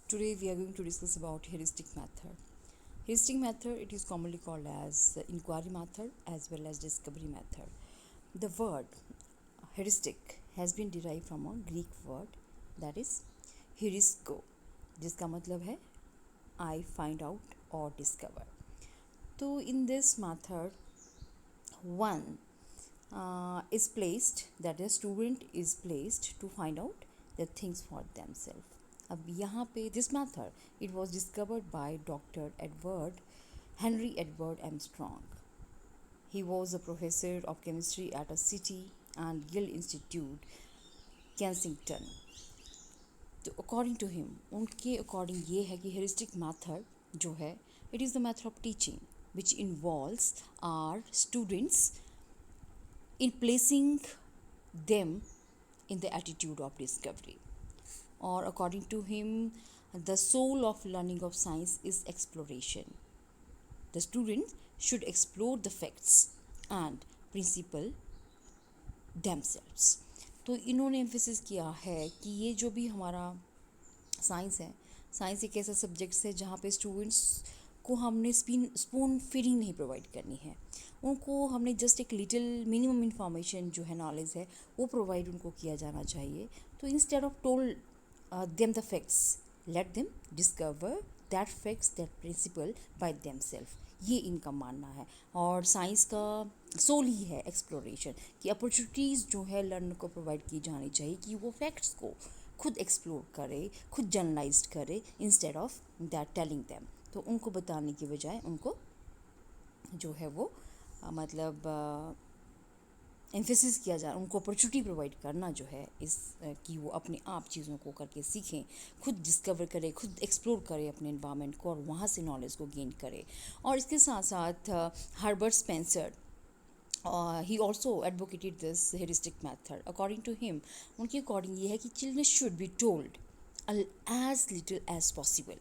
Today we are going to discuss about heuristic method. Heuristic method, it is commonly called as inquiry method as well as discovery method. The word heuristic has been derived from a Greek word that is heurisko, जिसका मतलब है I find out or discover. So in this method, one is placed, that the student is placed to find out the things for themselves. अब यहाँ पे this method it was discovered by Dr. Henry Edward Armstrong. He was a professor of chemistry at a City and Guild Institute, Kensington. तो according to him, उनके according ये है कि heuristic method जो है it is the method of teaching which involves our students in placing them in the attitude of discovery. Or according to him, the soul of learning of science is exploration. The students should explore the facts and principle themselves. तो इन्होंने emphasis किया है कि ये जो भी हमारा science है, साइंस एक ऐसा सब्जेक्ट्स है जहाँ पे स्टूडेंट्स को हमने स्पून फीडिंग नहीं प्रोवाइड करनी है. उनको हमने जस्ट एक लिटिल मिनिमम इंफॉर्मेशन जो है नॉलेज है वो प्रोवाइड उनको किया जाना चाहिए. तो instead of told them the facts, let them discover that facts that principal bye them self. ये इनका मानना है. और साइंस का सोल ही है एक्सप्लोरेशन, कि अपॉर्चुनिटीज़ जो है लर्नर को प्रोवाइड की जानी चाहिए कि वो फैक्ट्स को खुद एक्सप्लोर करे, खुद जर्नलाइज करे instead of that telling them. तो उनको बताने की बजाय उनको जो है वो मतलब एम्फेसिस किया जा, उनको अपॉर्चुनिटी प्रोवाइड करना जो है इस कि वो अपने आप चीज़ों को करके सीखें, खुद डिस्कवर करें, खुद एक्सप्लोर करें अपने इन्वायरमेंट को और वहाँ से नॉलेज को गेन करें. और इसके साथ साथ Herbert Spencer he also advocated this heuristic method. According to him, उनके अकॉर्डिंग ये है कि children should be told as little as possible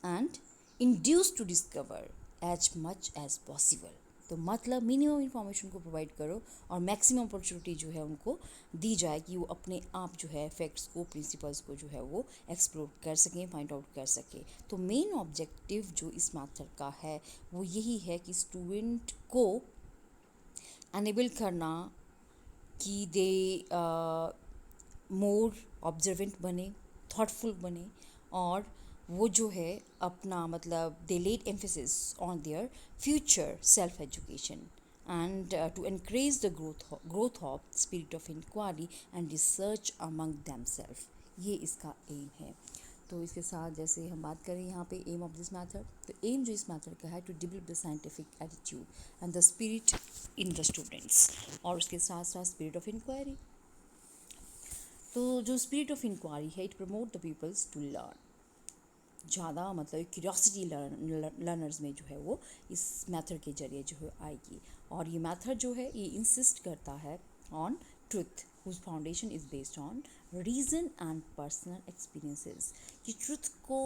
and induced to discover as much as possible. तो मतलब मिनिमम इंफॉर्मेशन को प्रोवाइड करो और maximum opportunity जो है उनको दी जाए कि वो अपने आप जो है फैक्ट्स को, प्रिंसिपल्स को जो है वो एक्सप्लोर कर सकें, फाइंड आउट कर सकें. तो मेन ऑब्जेक्टिव जो इस मैथड का है वो यही है कि स्टूडेंट को एनेबल करना कि दे मोर ऑब्जर्वेंट बने, थॉटफुल बने और वो जो है अपना मतलब they laid emphasis on their future self education and to encourage the growth of spirit of inquiry and research among themselves. ये इसका एम है. तो इसके साथ जैसे हम बात करें यहाँ पे एम ऑफ दिस मैथड, तो एम जो इस मैथड का है to develop the scientific attitude and the spirit in the students, और उसके साथ साथ स्पिरिट ऑफ इंक्वायरी. तो जो स्पिरिट ऑफ इंक्वायरी है it promote the peoples to learn. ज़्यादा मतलब क्यूरियोसिटी लर्नर्स में जो है वो इस मेथड के जरिए जो है आएगी. और ये मेथड जो है ये इंसिस्ट करता है on truth whose foundation is based on reason and personal experiences. कि ट्रुथ को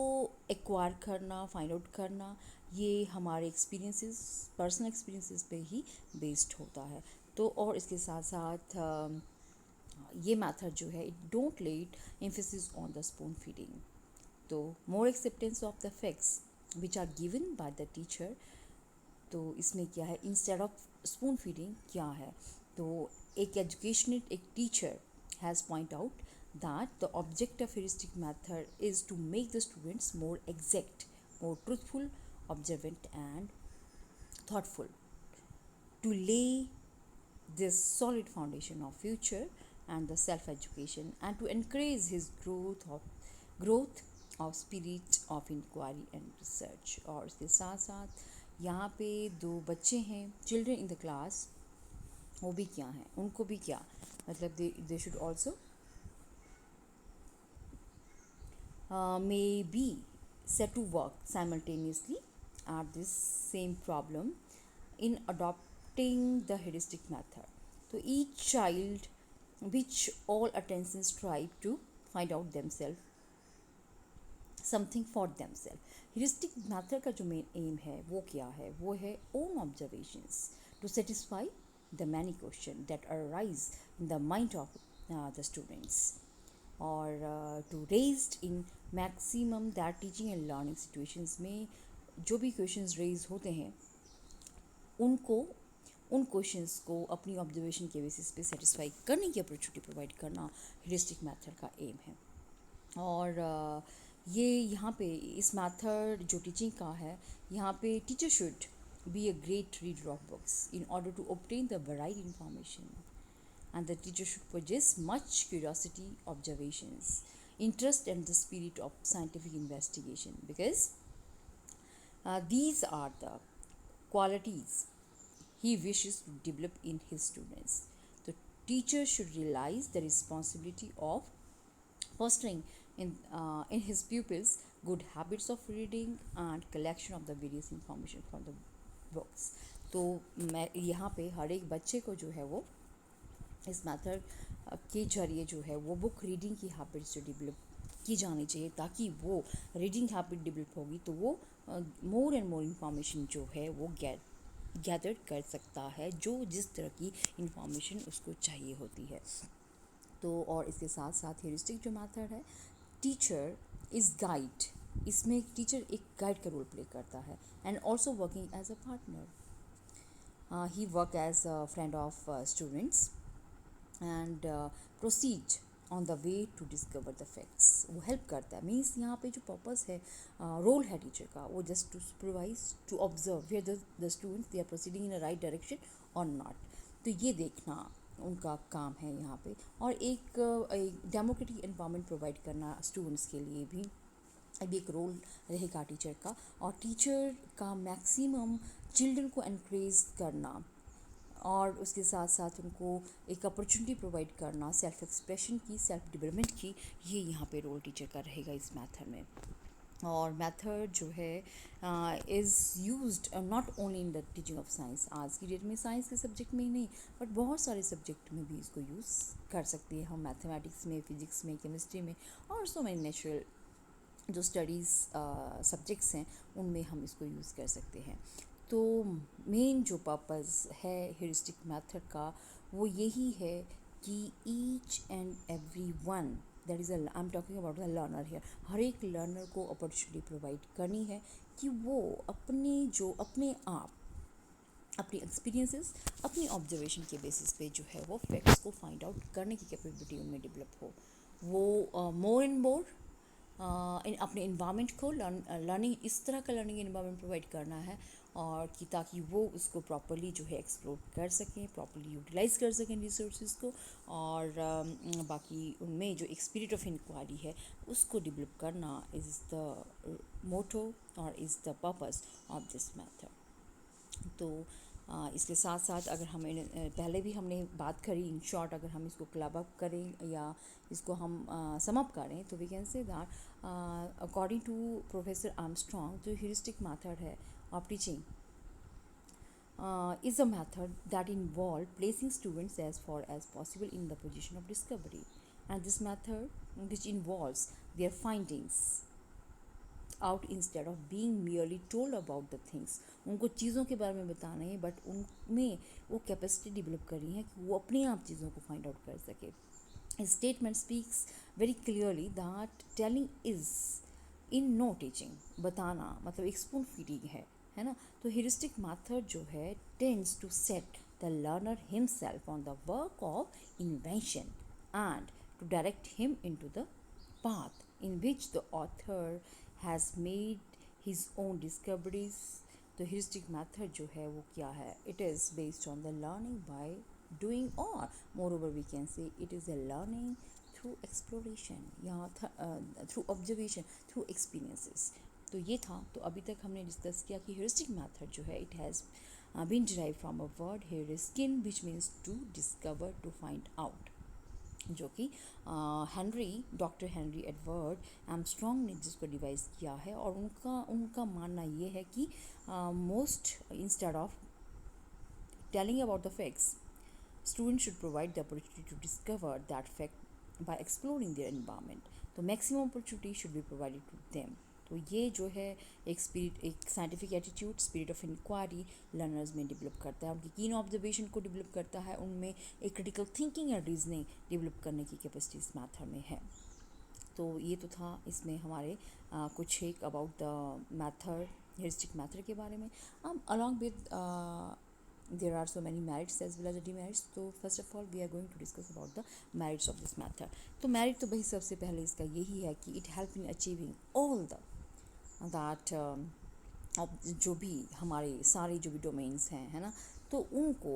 एक्वायर करना, फाइंड आउट करना, ये हमारे एक्सपीरियंसेस, पर्सनल एक्सपीरियंसेस पे ही बेस्ड होता है. तो और इसके साथ साथ ये मेथड जो है it don't let emphasis on the spoon feeding. तो more acceptance of the facts which are given by the teacher. तो इसमें क्या है, इंस्टेड ऑफ स्पून फीडिंग क्या है, तो एक एजुकेशनल एक teacher has point out that the object of heuristic method is to make the students more exact, more truthful, observant and thoughtful, to lay this solid foundation of future and the self education and to encourage his growth of spirit of inquiry and research. और इसके साथ साथ यहाँ पे दो बच्चे हैं, children in the class, वो भी क्या हैं, उनको भी क्या मतलब they should also may be set to work simultaneously at this same problem in adopting the heuristic method. So each child which all attention strive to find out themselves something for themselves. heuristic method का जो main M है वो क्या है, वो है own observations to satisfy the many questions that arise in the mind of the students. और to raised in maximum that teaching and learning situations में जो भी क्वेश्चंस रेज होते हैं उनको उन क्वेश्चंस को अपनी ऑब्जर्वेशन के बेसिस पे सेटिस्फाई करने की अपॉर्चुनिटी प्रोवाइड करना ह्यूरिस्टिक मेथड का एम है। और ये यहाँ पे इस मेथड जो टीचिंग का है, यहाँ पे teacher should be a great reader of books in order to obtain the varied information, and the teacher should possess much curiosity, observations, interest, and the spirit of scientific investigation, because these are the qualities he wishes to develop in his students. The teacher should realize the responsibility of fostering in his pupils good habits of reading and collection of the various information from the books. तो मैं यहाँ पे हर एक बच्चे को जो है वो इस मेथड के जरिए जो है वो बुक रीडिंग की हैबिट्स जो डेवलप की जानी चाहिए, ताकि वो रीडिंग हैबिट डेवलप होगी तो वो मोर एंड मोर इंफॉर्मेशन जो है वो गैदर कर सकता है, जो जिस तरह की इंफॉर्मेशन उसको चाहिए होती है। तो और इसके साथ साथ ह्यूरिस्टिक जो मेथड है, टीचर इज़ गाइड, इसमें टीचर एक गाइड का रोल प्ले करता है and also working as a partner. He work as a friend of students and proceed on the way to discover the facts. वो help करता है, means यहाँ पे जो पर्पस है, रोल है टीचर का, वो just to supervise, to observe where the students they are proceeding in a right direction और नॉट। तो ये देखना उनका काम है यहाँ पे। और एक डेमोक्रेटिक एनवायरनमेंट प्रोवाइड करना स्टूडेंट्स के लिए भी अभी एक रोल रहेगा टीचर का। और टीचर का मैक्सिमम चिल्ड्रन को एनकरेज करना और उसके साथ साथ उनको एक अपॉर्चुनिटी प्रोवाइड करना सेल्फ एक्सप्रेशन की, सेल्फ डेवलपमेंट की, ये यहाँ पे रोल टीचर का रहेगा इस मेथड में। और मेथड जो है is used not only in the teaching of science. आज की डेट में साइंस के सब्जेक्ट में ही नहीं, बट बहुत सारे सब्जेक्ट में भी इसको यूज़ कर सकते हैं हम, मैथमेटिक्स में, फिजिक्स में, केमिस्ट्री में, और सो मैनी नेचुरल जो स्टडीज़ सब्जेक्ट्स हैं उनमें हम इसको यूज़ कर सकते हैं। तो मेन जो पर्पस है ह्यूरिस्टिक मेथड का वो यही है कि each and every one, that is I am talking about the learner here, हर एक लर्नर को अपॉर्चुनिटी प्रोवाइड करनी है कि वो अपने आप अपनी एक्सपीरियंसेस, अपनी ऑब्जर्वेशन के बेसिस पे जो है वो फैक्ट्स को फाइंड आउट करने की कैपेबिलिटी उनमें डेवलप हो। वो मोर एंड मोर अपने इन्वायरमेंट को लर्निंग, इस तरह का लर्निंग इन्वायरमेंट प्रोवाइड करना है, और कि ताकि वो उसको प्रॉपर्ली जो है एक्सप्लोर कर सकें, प्रॉपर्ली यूटिलाइज कर सकें रिसोर्सेज को, और बाकी उनमें जो एक स्पिरिट ऑफ इंक्वायरी है उसको डेवलप करना इज़ द मोटो और is the purpose of this method. तो इसके साथ साथ अगर हमें पहले भी हमने बात करी, इन शॉर्ट अगर हम इसको क्लब अप करें या इसको हम सम अप करें तो we can say that according to professor Armstrong, जो ह्यूरिस्टिक मेथड है of teaching is a method that involves placing students as far as possible in the position of discovery, and this method which involves their findings out instead of being merely told about the things। उनको चीज़ों के बारे में बताना है, but उनमें वो capacity develop करनी है कि वो अपने आप चीज़ों को फाइंड आउट कर सके। Statement speaks very clearly that telling is in no teaching, बताना मतलब एक स्पून फीडिंग है ना। तो ह्यूरिस्टिक मेथड जो है tends to set the learner himself on the work of invention and to direct him into the path in which the author has made his own discoveries। तो heuristic method जो है वो क्या है, it is based on the learning by doing, or moreover we can say it is a learning through exploration या through observation, through experiences। तो ये था। तो अभी तक हमने डिस्कस किया कि heuristic method जो है it has been derived from a word heuriskin which means to discover, to find out, जो कि डॉक्टर हेनरी एडवर्ड आर्मस्ट्रॉन्ग ने जिसको डिवाइस किया है। और उनका मानना ये है कि most instead of telling about the facts, student should provide the opportunity to discover that fact by exploring their environment. तो maximum opportunity should be provided to them. तो ये जो है एक स्पिरिट, एक scientific attitude, spirit of inquiry learners में develop करता है, उनकी कीन ऑब्जर्वेशन को डेवलप करता है, उनमें एक क्रिटिकल थिंकिंग या रीजनिंग डेवलप करने की कैपेसिटी इस मैथड में है। तो ये तो था इसमें हमारे कुछ एक about the method, heuristic method के बारे में. Along with there are so many merits as well as the demerits. तो first of all we are going to discuss about the merits of this method. तो merit तो भाई सबसे पहले इसका यही है कि it help in achieving all the that अब जो भी हमारे सारे जो भी डोमेन्स हैं, है ना, तो उनको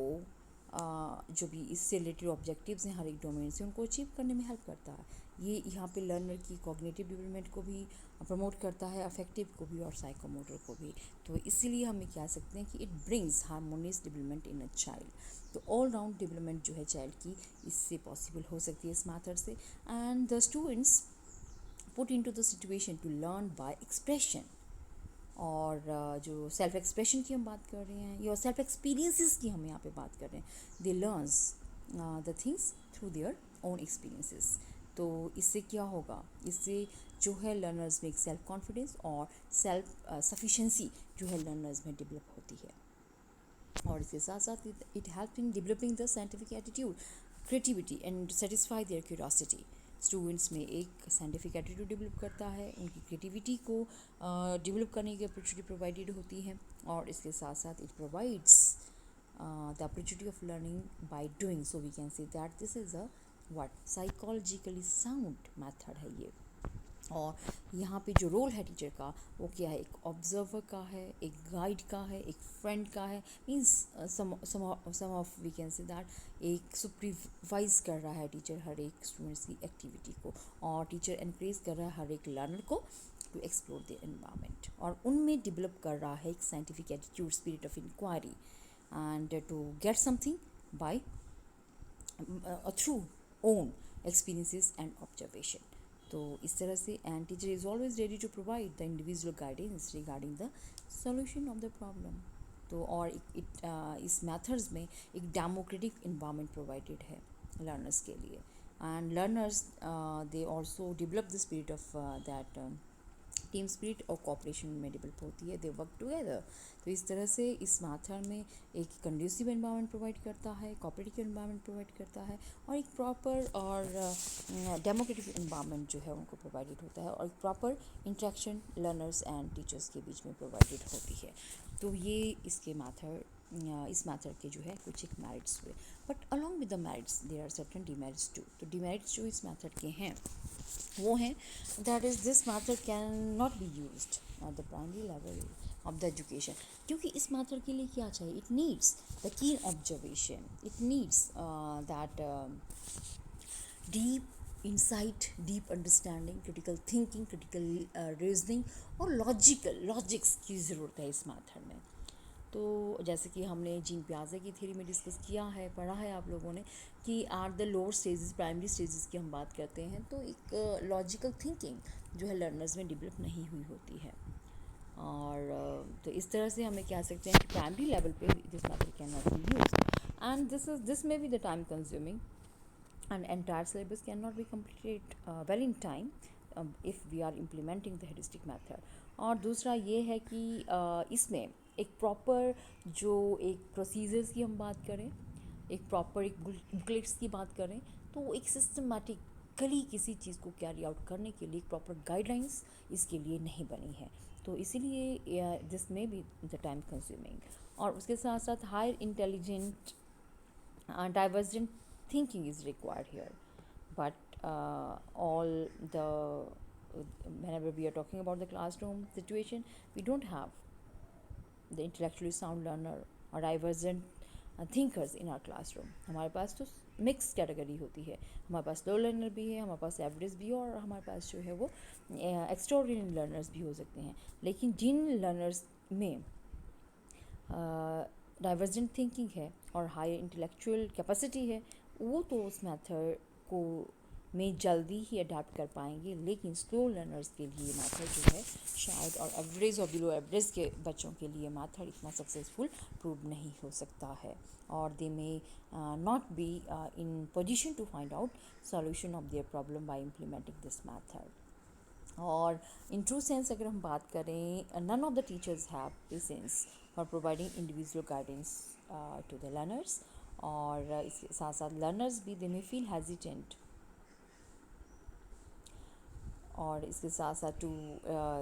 जो भी इससे रिलेटेड ऑब्जेक्टिव्स हैं हर एक डोमेन से, उनको अचीव करने में हेल्प करता है. ये यहाँ पे लर्नर की कॉग्निटिव डेवलपमेंट को भी प्रमोट करता है, अफेक्टिव को भी और साइकोमोटर को भी. तो इसीलिए हम कह सकते हैं कि it brings harmonious development in a child. तो ऑल राउंड डेवलपमेंट जो है चाइल्ड की इससे पॉसिबल हो सकती है इस मैथड से. And the students put into the situation to learn by expression. और जो सेल्फ एक्सप्रेशन की हम बात कर रहे हैं या सेल्फ एक्सपीरियंसेस की हम यहाँ पे बात कर रहे हैं, they learns the things through their own experiences. तो इससे क्या होगा, इससे जो है लर्नर्स में एक सेल्फ कॉन्फिडेंस और सेल्फ सफिशेंसी जो है लर्नर्स में डेवलप होती है. और इसके साथ साथ it help in developing the scientific attitude, creativity and satisfy their curiosity. Students में एक साइंटिफिक एटीट्यूड डेवलप करता है, उनकी क्रिएटिविटी को डेवलप करने की अपॉर्चुनिटी प्रोवाइडेड होती है. और इसके साथ साथ it provides the opportunity of learning by doing. So we can say that this is a what psychologically sound method है ये. और यहाँ पे जो रोल है टीचर का वो क्या है, एक ऑब्जर्वर का है, एक गाइड का है, एक फ्रेंड का है. Means some of we can say that एक सुपरवाइज कर रहा है टीचर हर एक स्टूडेंट्स की एक्टिविटी को. और टीचर एनकरेज कर रहा है हर एक लर्नर को टू एक्सप्लोर द एनवायरनमेंट. और उनमें डेवलप कर रहा है एक scientific attitude, spirit of inquiry and to get something by through own experiences and observation. तो इस तरह से and teacher is always ready to provide the individual guidance regarding the solution of the problem. तो और इस methods में एक democratic environment provided है लर्नर्स के लिए. And learners they also develop the spirit of that team spirit और cooperation में डेवलप होती है, दे वर्क टुगेदर. तो इस तरह से इस मैथड में एक कंड्यूसिव एनवायरनमेंट प्रोवाइड करता है, कोऑपरेटिव एनवायरनमेंट प्रोवाइड करता है और एक प्रॉपर और डेमोक्रेटिक एनवायरनमेंट जो है उनको प्रोवाइडेड होता है. और एक proper interaction learners and teachers के बीच में प्रोवाइडेड होती है. तो ये इसके मैथड, इस मैथड के जो है कुछ एक मेरिट्स हुए. But along with the merits there are certain demerits too. तो डिमेरिट्स जो इस मैथड के हैं वो हैं that is this method can not be used at the primary level of the education. क्योंकि इस मैथड के लिए क्या चाहिए, it needs the keen observation, it needs that deep insight, deep understanding, critical thinking, critical reasoning और logics की ज़रूरत है इस मैथड में. तो जैसे कि हमने जीन पियाजे की थ्योरी में डिस्कस किया है, पढ़ा है आप लोगों ने कि at the lower stages, primary stages की हम बात करते हैं तो एक लॉजिकल थिंकिंग जो है लर्नर्स में डेवलप नहीं हुई होती है. और तो इस तरह से हमें कह सकते हैं कि प्राइमरी लेवल पे this method can not be used and this may be the time consuming and entire syllabus cannot be completed well in time if we are implementing the heuristic method. और दूसरा ये है कि इसमें एक proper जो एक प्रोसीजर्स की हम बात करें, एक प्रॉपर एक बुकलेट्स की बात करें, तो एक सिस्टमेटिकली किसी चीज़ को कैरी आउट करने के लिए एक प्रॉपर गाइडलाइंस इसके लिए नहीं बनी है. तो इसीलिए दिस में बी द टाइम कंज्यूमिंग. और उसके साथ साथ higher intelligent divergent thinking is required here. But all the whenever we are talking about the classroom situation, we don't have the intellectually sound learner or divergent thinkers in our classroom. हमारे पास तो mix category होती है, हमारे पास लो learner भी है, हमारे पास average भी है और हमारे पास जो है वो एक्स्ट्राऑर्डिनरी लर्नर्स भी हो सकते हैं. लेकिन जिन लर्नर्स में डाइवर्जेंट थिंकिंग है और हाई इंटेलेक्चुअल कैपेसिटी है, वो तो उस मेथड को में जल्दी ही अडाप्ट कर पाएंगे. लेकिन स्लो लर्नर्स के लिए मेथड जो है शायद, और एवरेज और बिलो एवरेज के बच्चों के लिए मेथड इतना सक्सेसफुल प्रूव नहीं हो सकता है. और they may not be in position to find out solution of their problem by implementing this method. और इन ट्रू सेंस अगर हम बात करें, none of the teachers have patience for providing individual guidance to the learners. और इसके साथ साथ learners भी दे मे फील हेजिटेंट और इसके साथ साथ to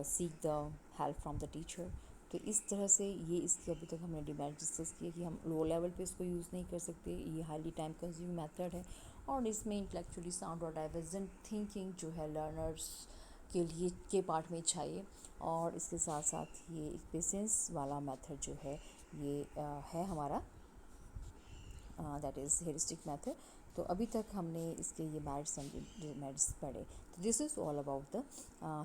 seek the help from the teacher. तो इस तरह से ये इसके अभी तक हमने डिमेरिट डिस्कस किया कि हम लो लेवल पे इसको यूज़ नहीं कर सकते, ये हाईली टाइम कंज्यूमिंग मेथड है और इसमें इंटेलेक्चुअली साउंड और डाइवर्जेंट थिंकिंग जो है लर्नर्स के लिए के पार्ट में चाहिए। और इसके साथ साथ ये एक पेशेंस वाला मेथड जो है ये है हमारा, दैट इज़ हेरिस्टिक मेथड। तो अभी तक हमने इसके ये मेरिट्स एंड डिमेरिट्स पढ़े। तो this is all about the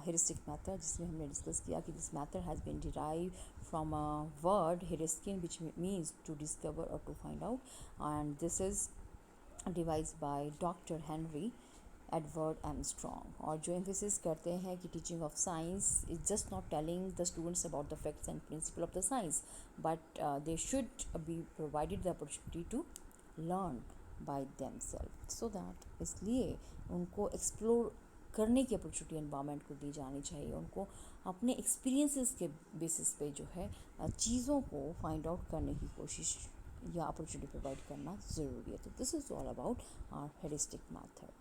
heuristic method, जिसमें हमने डिस्कस किया कि this method has been derive from a word heuriskein which means to discover और to find out, and this is devised by Dr. Henry Edward Armstrong। और जो emphasis करते हैं कि teaching of science is just not telling the students about the facts and principle of the science, but they should be provided the opportunity to learn by themselves, so that इसलिए उनको explore करने की opportunity environment को दी जानी चाहिए, उनको अपने experiences के बेसिस पे जो है चीज़ों को फाइंड आउट करने की कोशिश या अपॉर्चुनिटी प्रोवाइड करना ज़रूरी है। तो this is all about our heuristic method.